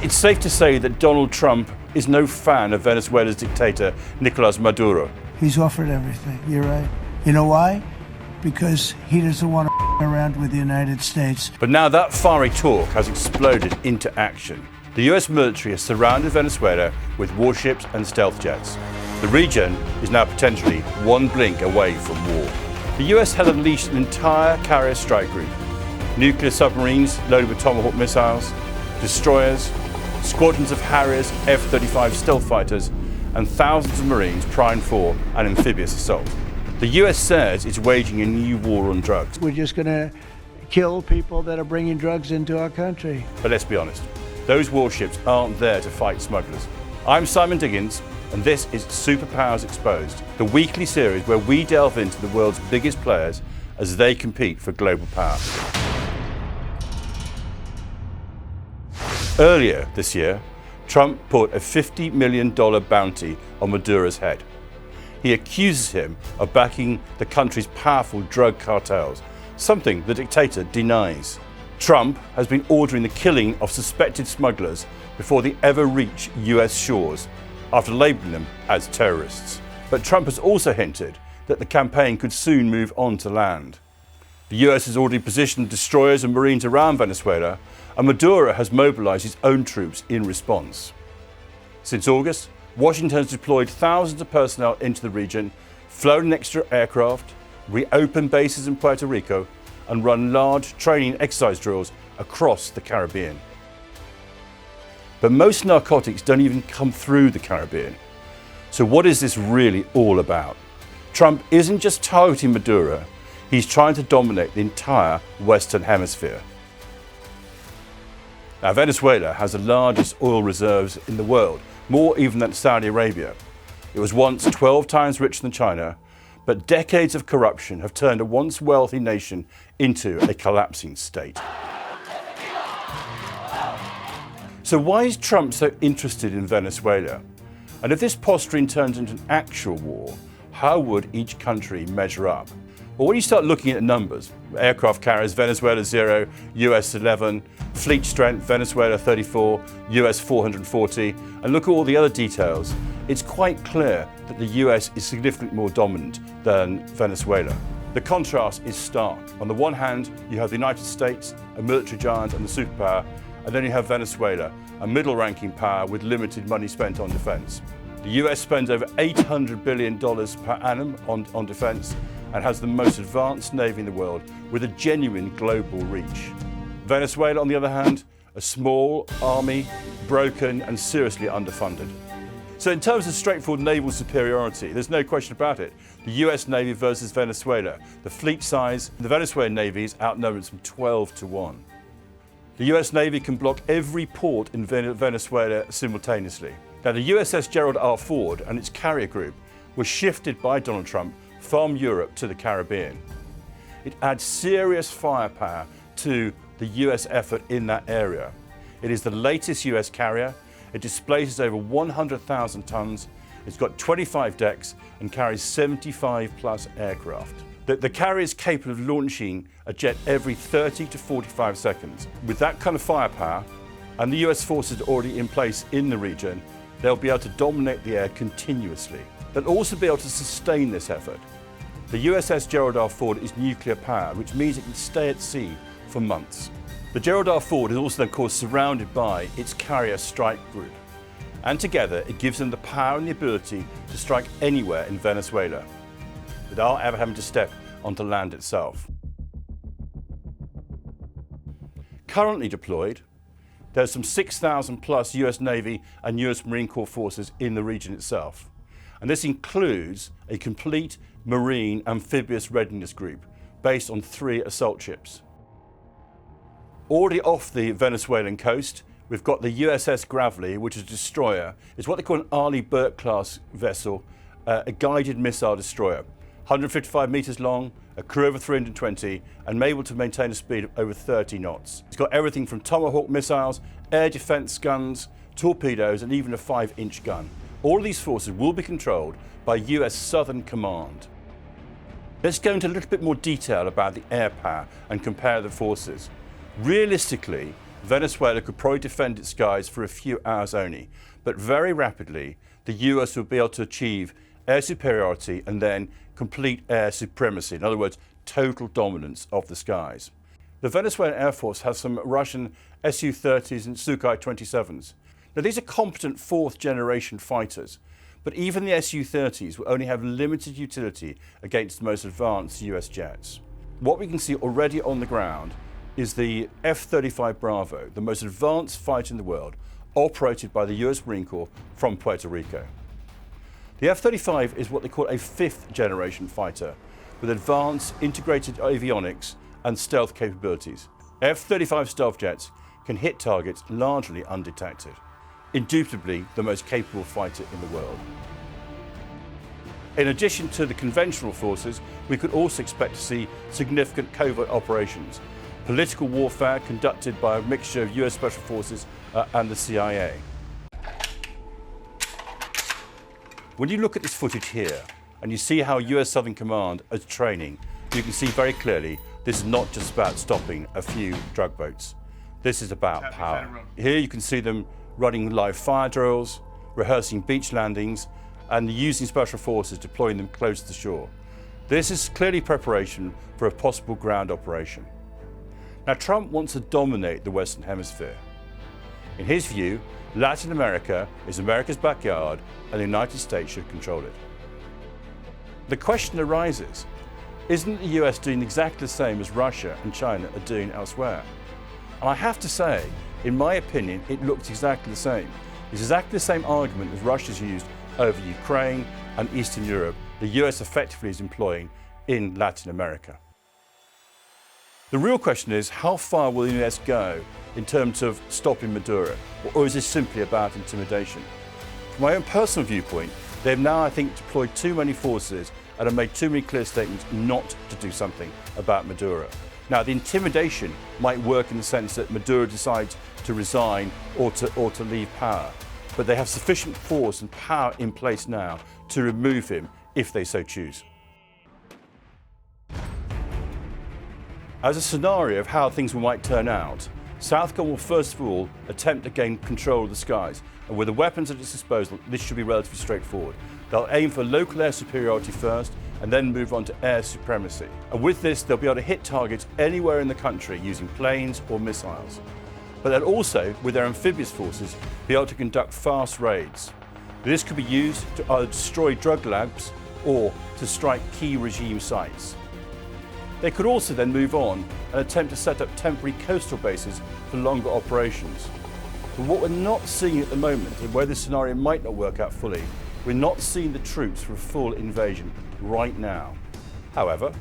It's safe to say that Donald Trump is no fan of Venezuela's dictator, Nicolas Maduro. He's offered everything, you're right. You know why? Because he doesn't want to around with the United States. But now that fiery talk has exploded into action. The US military has surrounded Venezuela with warships and stealth jets. The region is now potentially one blink away from war. The US has unleashed an entire carrier strike group. Nuclear submarines loaded with Tomahawk missiles, destroyers, squadrons of Harriers, F-35 stealth fighters, and thousands of Marines primed for an amphibious assault. The US says it's waging a new war on drugs. We're just going to kill people that are bringing drugs into our country. But let's be honest, those warships aren't there to fight smugglers. I'm Simon Diggins, and this is Superpowers Exposed, the weekly series where we delve into the world's biggest players as they compete for global power. Earlier this year, Trump put a $50 million bounty on Maduro's head. He accuses him of backing the country's powerful drug cartels, something the dictator denies. Trump has been ordering the killing of suspected smugglers before they ever reach US shores, after labeling them as terrorists. But Trump has also hinted that the campaign could soon move on to land. The US has already positioned destroyers and Marines around Venezuela, and Maduro has mobilized his own troops in response. Since August, Washington has deployed thousands of personnel into the region, flown extra aircraft, reopened bases in Puerto Rico, and run large training exercise drills across the Caribbean. But most narcotics don't even come through the Caribbean. So what is this really all about? Trump isn't just targeting Maduro, he's trying to dominate the entire Western Hemisphere. Now, Venezuela has the largest oil reserves in the world, more even than Saudi Arabia. It was once 12 times richer than China, but decades of corruption have turned a once wealthy nation into a collapsing state. So why is Trump so interested in Venezuela? And if this posturing turns into an actual war, how would each country measure up? Well, when you start looking at the numbers, aircraft carriers, Venezuela 0, US 11, fleet strength, Venezuela 34, US 440, and look at all the other details, it's quite clear that the US is significantly more dominant than Venezuela. The contrast is stark. On the one hand, you have the United States, a military giant and a superpower, and then you have Venezuela, a middle-ranking power with limited money spent on defense. The US spends over $800 billion per annum on defense, and has the most advanced navy in the world with a genuine global reach. Venezuela, on the other hand, a small army, broken and seriously underfunded. So in terms of straightforward naval superiority, there's no question about it. The US Navy versus Venezuela. The fleet size, the Venezuelan Navy is outnumbered from 12 to 1. The US Navy can block every port in Venezuela simultaneously. Now the USS Gerald R and its carrier group was shifted by Donald Trump from Europe to the Caribbean. It adds serious firepower to the US effort in that area. It is the latest US carrier. It displaces over 100,000 tons. It's got 25 decks and carries 75 plus aircraft. The carrier is capable of launching a jet every 30 to 45 seconds. With that kind of firepower and the US forces already in place in the region, they'll be able to dominate the air continuously. They'll also be able to sustain this effort. The USS Gerald R is nuclear powered, which means it can stay at sea for months. The Gerald R is also, of course, surrounded by its carrier strike group. And together, it gives them the power and the ability to strike anywhere in Venezuela, without ever having to step onto land itself. Currently deployed, there's some 6,000 plus US Navy and US Marine Corps forces in the region itself. And this includes a complete Marine amphibious readiness group based on 3 assault ships. Already off the Venezuelan coast, we've got the USS Gravely, which is a destroyer. It's what they call an Arleigh Burke-class vessel, a guided missile destroyer. 155 meters long, a crew over 320, and able to maintain a speed of over 30 knots. It's got everything from Tomahawk missiles, air defense guns, torpedoes, and even a 5-inch gun. All of these forces will be controlled by US Southern Command. Let's go into a little bit more detail about the air power and compare the forces. Realistically, Venezuela could probably defend its skies for a few hours only, but very rapidly the US would be able to achieve air superiority and then complete air supremacy, in other words, total dominance of the skies. The Venezuelan Air Force has some Russian Su-30s and Sukhoi 27s. Now these are competent fourth generation fighters, but even the Su-30s will only have limited utility against the most advanced US jets. What we can see already on the ground is the F-35 Bravo, the most advanced fighter in the world, operated by the US Marine Corps from Puerto Rico. The F-35 is what they call a fifth generation fighter with advanced integrated avionics and stealth capabilities. F-35 stealth jets can hit targets largely undetected. Indubitably the most capable fighter in the world. In addition to the conventional forces, we could also expect to see significant covert operations, political warfare conducted by a mixture of US Special Forces and the CIA. When you look at this footage here and you see how US Southern Command is training, you can see very clearly this is not just about stopping a few drug boats. This is about power. Here you can see them running live fire drills, rehearsing beach landings, and using special forces, deploying them close to the shore. This is clearly preparation for a possible ground operation. Now, Trump wants to dominate the Western Hemisphere. In his view, Latin America is America's backyard and the United States should control it. The question arises, isn't the US doing exactly the same as Russia and China are doing elsewhere? And I have to say, in my opinion, it looks exactly the same. It's exactly the same argument as Russia's used over Ukraine and Eastern Europe, the US effectively is employing in Latin America. The real question is, how far will the US go in terms of stopping Maduro, or is this simply about intimidation? From my own personal viewpoint, they've now, I think, deployed too many forces and have made too many clear statements not to do something about Maduro. Now, the intimidation might work in the sense that Maduro decides to resign or to leave power, but they have sufficient force and power in place now to remove him if they so choose. As a scenario of how things might turn out, South Korea will first of all attempt to gain control of the skies, and with the weapons at its disposal, this should be relatively straightforward. They'll aim for local air superiority first and then move on to air supremacy. And with this, they'll be able to hit targets anywhere in the country using planes or missiles. But they'll also, with their amphibious forces, be able to conduct fast raids. This could be used to either destroy drug labs or to strike key regime sites. They could also then move on and attempt to set up temporary coastal bases for longer operations. But what we're not seeing at the moment, and where this scenario might not work out fully, we're not seeing the troops for a full invasion right now. However,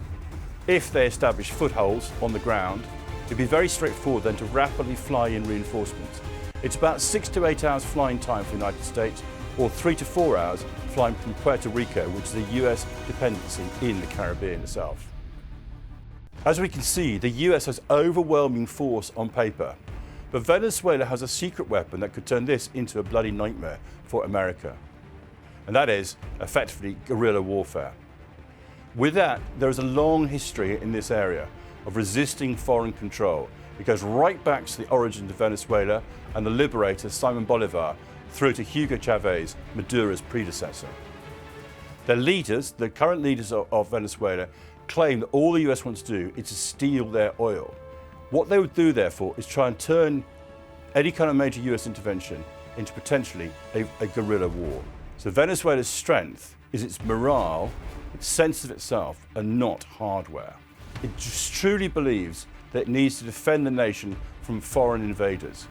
if they establish footholds on the ground, it'd be very straightforward then to rapidly fly in reinforcements. It's about 6 to 8 hours flying time for the United States, or 3 to 4 hours flying from Puerto Rico, which is a US dependency in the Caribbean itself. As we can see, the US has overwhelming force on paper, but Venezuela has a secret weapon that could turn this into a bloody nightmare for America. And that is, effectively, guerrilla warfare. With that, there is a long history in this area of resisting foreign control. It goes right back to the origins of Venezuela and the liberator Simon Bolivar through to Hugo Chavez, Maduro's predecessor. Their leaders, the current leaders of Venezuela, claim that all the US wants to do is to steal their oil. What they would do, therefore, is try and turn any kind of major US intervention into potentially a guerrilla war. So Venezuela's strength is its morale, its sense of itself, and not hardware. It just truly believes that it needs to defend the nation from foreign invaders.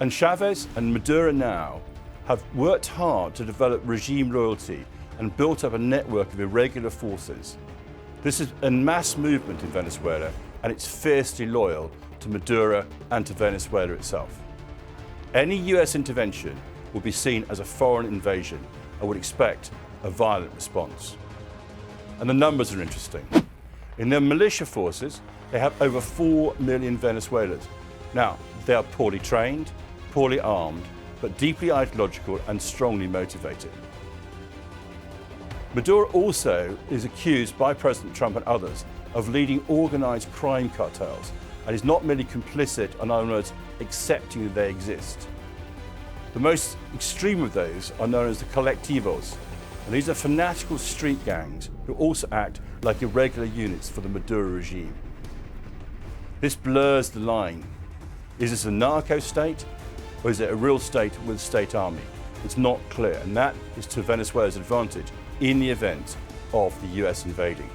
And Chavez and Maduro now have worked hard to develop regime loyalty and built up a network of irregular forces. This is a mass movement in Venezuela, and it's fiercely loyal to Maduro and to Venezuela itself. Any US intervention will be seen as a foreign invasion and would expect a violent response. And the numbers are interesting. In their militia forces, they have over 4 million Venezuelans. Now, they are poorly trained, poorly armed, but deeply ideological and strongly motivated. Maduro also is accused by President Trump and others of leading organized crime cartels and is not merely complicit, in other words, accepting that they exist. The most extreme of those are known as the colectivos, and these are fanatical street gangs who also act like irregular units for the Maduro regime. This blurs the line. Is this a narco state, or is it a real state with a state army? It's not clear, and that is to Venezuela's advantage in the event of the US invading.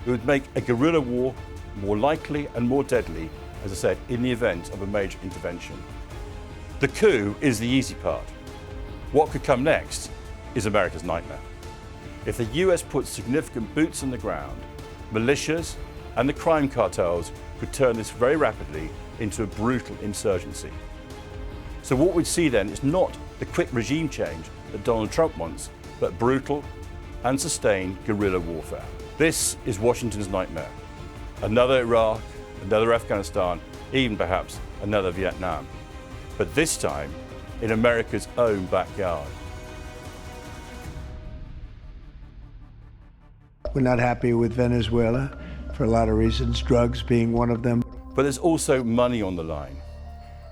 It would make a guerrilla war more likely and more deadly, as I said, in the event of a major intervention. The coup is the easy part. What could come next is America's nightmare. If the US puts significant boots on the ground, militias and the crime cartels could turn this very rapidly into a brutal insurgency. So what we'd see then is not the quick regime change that Donald Trump wants, but brutal and sustained guerrilla warfare. This is Washington's nightmare. Another Iraq, another Afghanistan, even perhaps another Vietnam. But this time in America's own backyard. We're not happy with Venezuela for a lot of reasons, drugs being one of them. But there's also money on the line.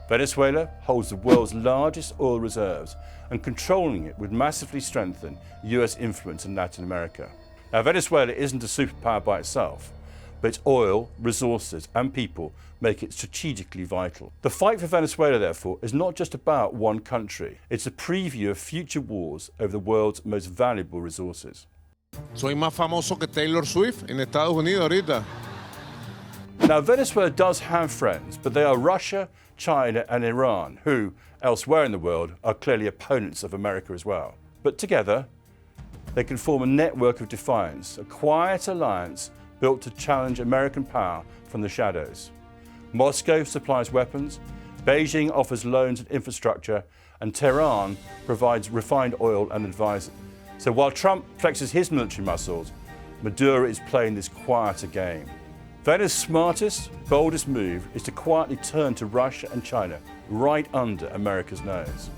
Venezuela holds the world's largest oil reserves, and controlling it would massively strengthen US influence in Latin America. Now, Venezuela isn't a superpower by itself, but its oil, resources and people make it strategically vital. The fight for Venezuela, therefore, is not just about one country. It's a preview of future wars over the world's most valuable resources. Soy más famoso que Taylor Swift en Estados Unidos ahorita. Now, Venezuela does have friends, but they are Russia, China and Iran, who, elsewhere in the world, are clearly opponents of America as well. But together, they can form a network of defiance, a quiet alliance built to challenge American power from the shadows. Moscow supplies weapons, Beijing offers loans and infrastructure, and Tehran provides refined oil and advisors. So while Trump flexes his military muscles, Maduro is playing this quieter game. Venezuela's smartest, boldest move is to quietly turn to Russia and China right under America's nose.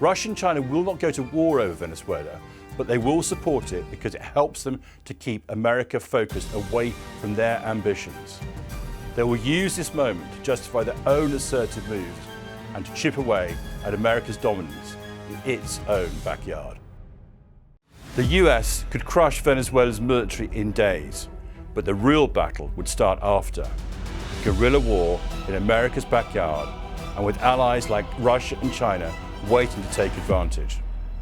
Russia and China will not go to war over Venezuela, but they will support it because it helps them to keep America focused away from their ambitions. They will use this moment to justify their own assertive moves and to chip away at America's dominance in its own backyard. The US could crush Venezuela's military in days, but the real battle would start after. Guerrilla war in America's backyard, and with allies like Russia and China waiting to take advantage.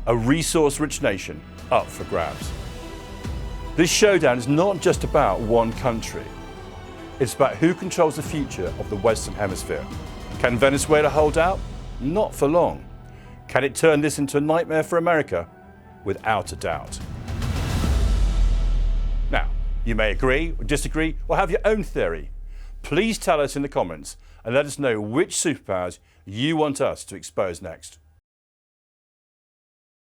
A resource-rich nation up for grabs. This showdown is not just about one country. It's about who controls the future of the Western Hemisphere. Can Venezuela hold out? Not for long. Can it turn this into a nightmare for America? Without a doubt. Now, you may agree or disagree or have your own theory. Please tell us in the comments and let us know which superpowers you want us to expose next.